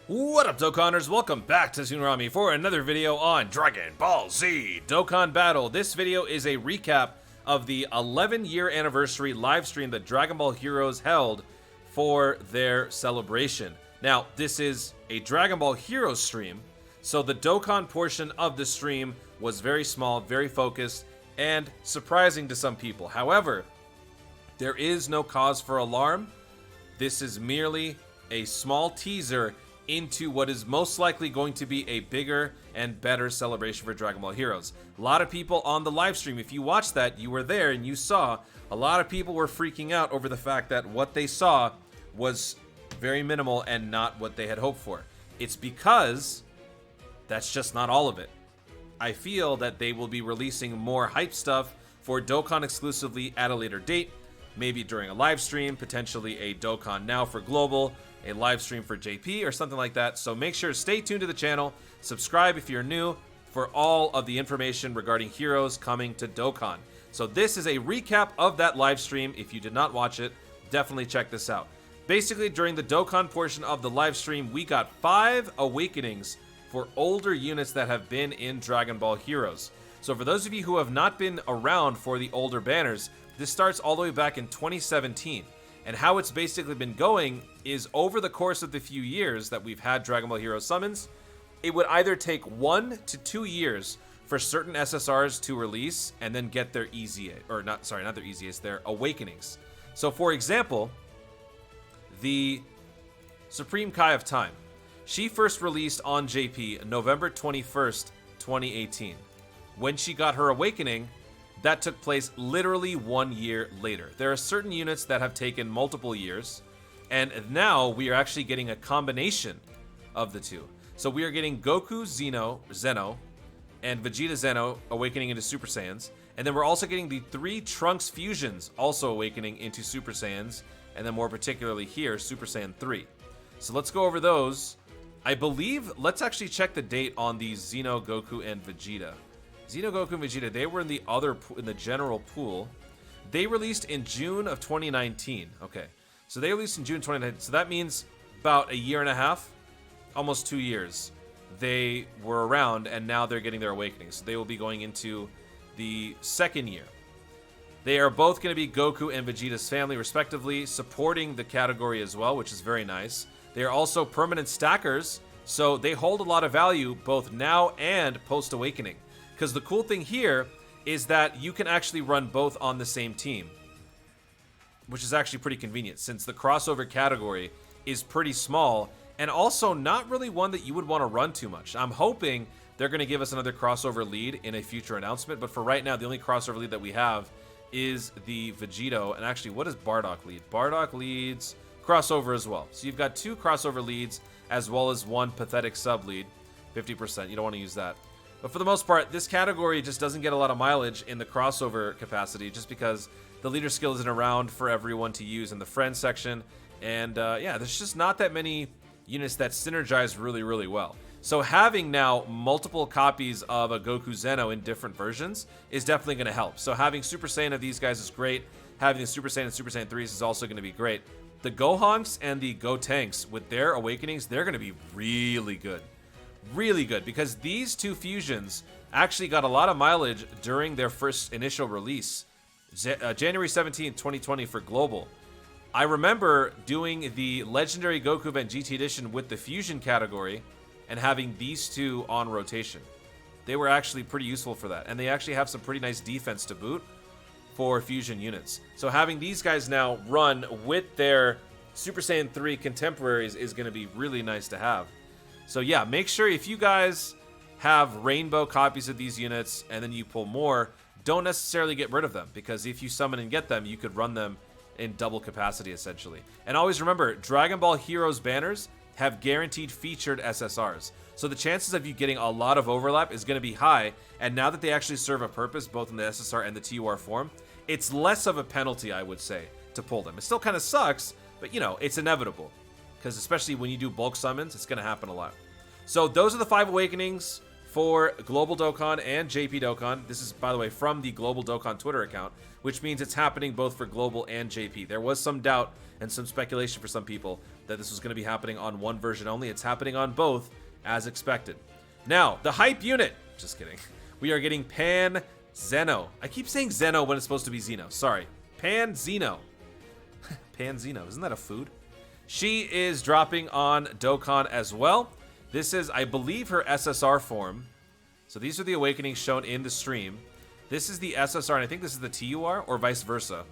What up, Dokkanners? Welcome back to Tsunami for another video on Dragon Ball Z Dokkan Battle. This video is a recap of the 11-year anniversary live stream that Dragon Ball Heroes held for their celebration. Now, this is a Dragon Ball Heroes stream, so the Dokkan portion of the stream was very small, very focused, and surprising to some people. However, there is no cause for alarm. This is merely a small teaser into what is most likely going to be a bigger and better celebration for Dragon Ball Heroes. A lot of people on the live stream, if you watched that, you were there and you saw a lot of people were freaking out over the fact that what they saw was very minimal and not what they had hoped for. It's because that's just not all of it. I feel that they will be releasing more hype stuff for Dokkan exclusively at a later date, maybe during a live stream, potentially a Dokkan Now for Global, a live stream for JP or something like that. So make sure to stay tuned to the channel, subscribe if you're new for all of the information regarding Heroes coming to Dokkan. So this is a recap of that live stream. If you did not watch it, definitely check this out. Basically, during the Dokkan portion of the live stream, we got 5 awakenings for older units that have been in Dragon Ball Heroes. So for those of you who have not been around for the older banners, this starts all the way back in 2017. And how it's basically been going is over the course of the few years that we've had Dragon Ball Heroes summons, it would either take 1 to 2 years for certain SSRs to release and then get their their awakenings. So for example, the Supreme Kai of Time, she first released on JP November 21st, 2018. When she got her awakening, that took place literally 1 year later. There are certain units that have taken multiple years, and now we are actually getting a combination of the two. So we are getting Goku Zeno, and Vegeta Zeno awakening into Super Saiyans, and then we're also getting the 3 Trunks fusions also awakening into Super Saiyans, and then more particularly here, Super Saiyan 3. So let's go over those. I believe, let's actually check the date on the Zeno, Goku, and Vegeta. Zeno, Goku, and Vegeta, they were in the general pool. They released in June of 2019. Okay, so they released in June 2019. So that means about a year and a half, almost 2 years, they were around, and now they're getting their awakening. So they will be going into the second year. They are both going to be Goku and Vegeta's family, respectively, supporting the category as well, which is very nice. They are also permanent stackers, so they hold a lot of value both now and post-awakening. Because the cool thing here is that you can actually run both on the same team, which is actually pretty convenient since the crossover category is pretty small and also not really one that you would want to run too much. I'm hoping they're going to give us another crossover lead in a future announcement, but for right now, the only crossover lead that we have is the Vegito. And actually, what does Bardock lead? Bardock leads crossover as well. So you've got 2 crossover leads as well as 1 pathetic sub lead, 50%. You don't want to use that. But for the most part, this category just doesn't get a lot of mileage in the crossover capacity just because the leader skill isn't around for everyone to use in the friends section. And yeah, there's just not that many units that synergize really, really well. So having now multiple copies of a Goku Zeno in different versions is definitely going to help. So having Super Saiyan of these guys is great. Having the Super Saiyan and Super Saiyan 3s is also going to be great. The Gohanks and the Gotenks with their awakenings, they're going to be really good. Really good, because these 2 fusions actually got a lot of mileage during their first initial release, January 17th, 2020 for Global. I remember doing the Legendary Goku Event GT Edition with the Fusion category and having these 2 on rotation. They were actually pretty useful for that, and they actually have some pretty nice defense to boot for Fusion units. So having these guys now run with their Super Saiyan 3 contemporaries is going to be really nice to have. So yeah, make sure if you guys have rainbow copies of these units and then you pull more, don't necessarily get rid of them, because if you summon and get them, you could run them in double capacity essentially. And always remember, Dragon Ball Heroes banners have guaranteed featured SSRs. So the chances of you getting a lot of overlap is going to be high, and now that they actually serve a purpose both in the SSR and the TUR form, it's less of a penalty, I would say, to pull them. It still kind of sucks, but you know, it's inevitable. Because especially when you do bulk summons, it's going to happen a lot. So those are the 5 awakenings for Global Dokkan and JP Dokkan. This is, by the way, from the Global Dokkan Twitter account, which means it's happening both for Global and JP. There was some doubt and some speculation for some people that this was going to be happening on one version only. It's happening on both, as expected. Now, the hype unit. Just kidding. We are getting Pan Zeno. I keep saying Zeno when it's supposed to be Zeno. Sorry. Pan Zeno. Pan Zeno. Isn't that a food? She is dropping on Dokkan as well. This is, I believe, her SSR form. So these are the awakenings shown in the stream. This is the SSR, and I think this is the TUR, or vice versa.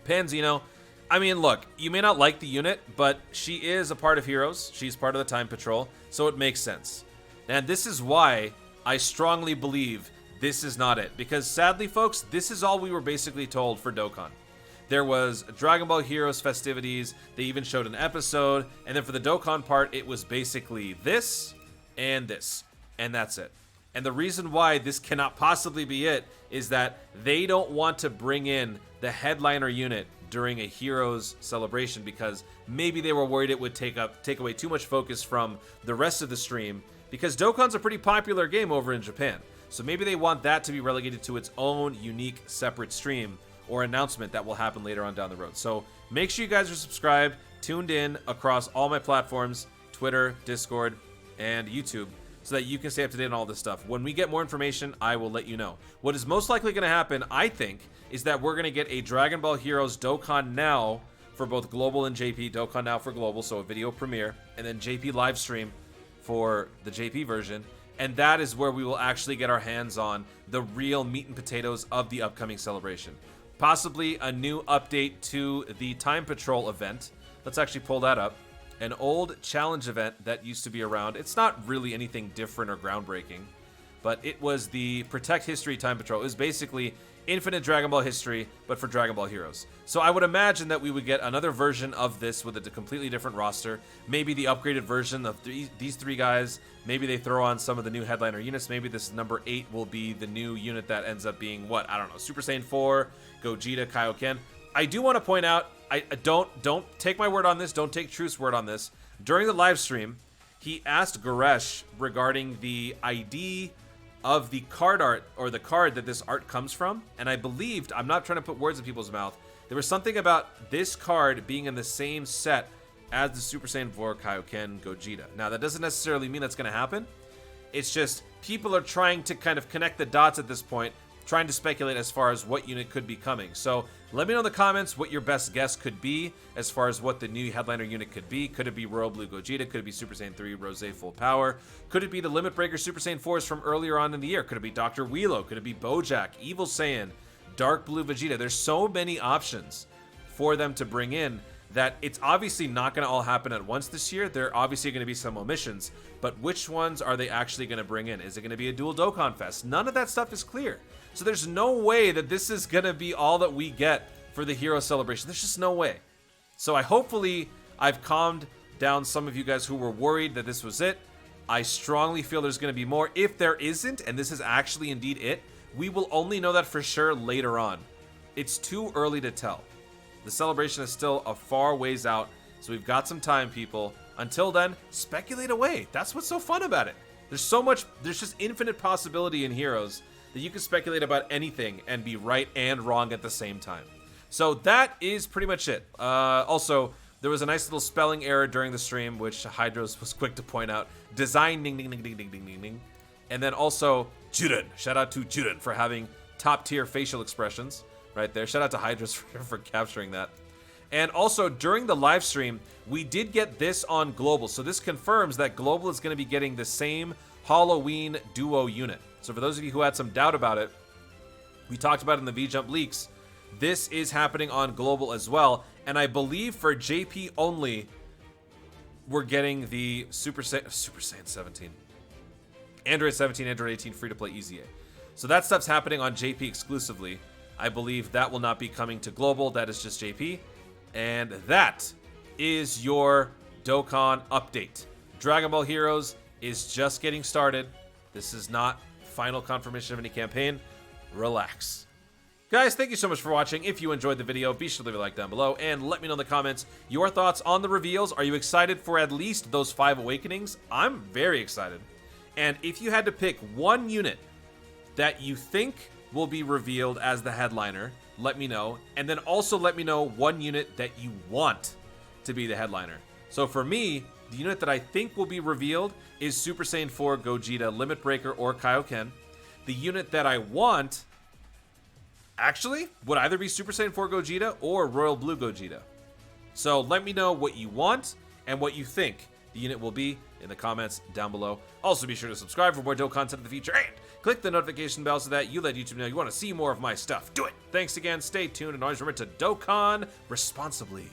Pan Zeno. I mean, look, you may not like the unit, but she is a part of Heroes. She's part of the Time Patrol, so it makes sense. And this is why I strongly believe this is not it. Because sadly, folks, this is all we were basically told for Dokkan. There was Dragon Ball Heroes festivities, they even showed an episode, and then for the Dokkan part, it was basically this, and that's it. And the reason why this cannot possibly be it is that they don't want to bring in the headliner unit during a Heroes celebration because maybe they were worried it would take away too much focus from the rest of the stream, because Dokkan's a pretty popular game over in Japan. So maybe they want that to be relegated to its own unique separate stream or announcement that will happen later on down the road. So make sure you guys are subscribed, tuned in across all my platforms, Twitter, Discord, and YouTube, so that you can stay up to date on all this stuff. When we get more information, I will let you know. What is most likely going to happen, I think, is that we're going to get a Dragon Ball Heroes Dokkan Now for both Global and JP. Dokkan Now for Global, so a video premiere, and then JP live stream for the JP version. And that is where we will actually get our hands on the real meat and potatoes of the upcoming celebration. Possibly a new update to the Time Patrol event. Let's actually pull that up. An old challenge event that used to be around. It's not really anything different or groundbreaking, but it was the Protect History Time Patrol. It was basically infinite Dragon Ball history, but for Dragon Ball Heroes. So I would imagine that we would get another version of this with a completely different roster. Maybe the upgraded version of these three guys. Maybe they throw on some of the new headliner units. Maybe this number 8 will be the new unit that ends up being what? I don't know. Super Saiyan 4, Gogeta, Kaioken. I do want to point out, I don't take my word on this. Don't take Truth's word on this. During the live stream, he asked Goresh regarding the ID of the card art, or the card that this art comes from, and I believed, I'm not trying to put words in people's mouth, there was something about this card being in the same set as the Super Saiyan 4 Kaioken Gogeta. Now, that doesn't necessarily mean that's going to happen. It's just people are trying to kind of connect the dots at this point, trying to speculate as far as what unit could be coming. So let me know in the comments what your best guess could be as far as what the new headliner unit could be. Could it be Royal Blue Gogeta? Could it be Super Saiyan 3 Rose Full Power? Could it be the Limit Breaker Super Saiyan 4s from earlier on in the year? Could it be Dr. Wheelo? Could it be Bojack, Evil Saiyan, Dark Blue Vegeta? There's so many options for them to bring in that it's obviously not going to all happen at once this year. There are obviously going to be some omissions, but which ones are they actually going to bring in? Is it going to be a dual Dokkan Fest? None of that stuff is clear. So there's no way that this is going to be all that we get for the Hero Celebration. There's just no way. So hopefully I've calmed down some of you guys who were worried that this was it. I strongly feel there's going to be more. If there isn't, and this is actually indeed it, we will only know that for sure later on. It's too early to tell. The celebration is still a far ways out, so we've got some time, people. Until then, speculate away. That's what's so fun about it. There's just infinite possibility in Heroes that you can speculate about anything and be right and wrong at the same time. So that is pretty much it. Also, there was a nice little spelling error during the stream, which Hydros was quick to point out. Design ding ding ding ding ding ding ding ding. And then also Juren. Shout out to Juren for having top tier facial expressions right there. Shout out to Hydros for capturing that. And also during the live stream, we did get this on Global. So this confirms that Global is going to be getting the same Halloween duo unit. So for those of you who had some doubt about it, we talked about it in the V-Jump leaks. This is happening on Global as well. And I believe for JP only, we're getting the Super Saiyan 17. Android 17, Android 18, free-to-play EZA. So that stuff's happening on JP exclusively. I believe that will not be coming to Global. That is just JP. And that is your Dokkan update. Dragon Ball Heroes is just getting started. This is not final confirmation of any campaign. Relax. Guys, thank you so much for watching. If you enjoyed the video, be sure to leave a like down below and let me know in the comments your thoughts on the reveals. Are you excited for at least those 5 awakenings? I'm very excited. And if you had to pick one unit that you think will be revealed as the headliner, let me know. And then also let me know one unit that you want to be the headliner. So for me, the unit that I think will be revealed is Super Saiyan 4 Gogeta, Limit Breaker, or Kaioken. The unit that I want, actually, would either be Super Saiyan 4 Gogeta or Royal Blue Gogeta. So let me know what you want and what you think the unit will be in the comments down below. Also, be sure to subscribe for more dope content in the future and click the notification bell so that you let YouTube know you want to see more of my stuff. Do it! Thanks again, stay tuned, and always remember to Dokkan responsibly.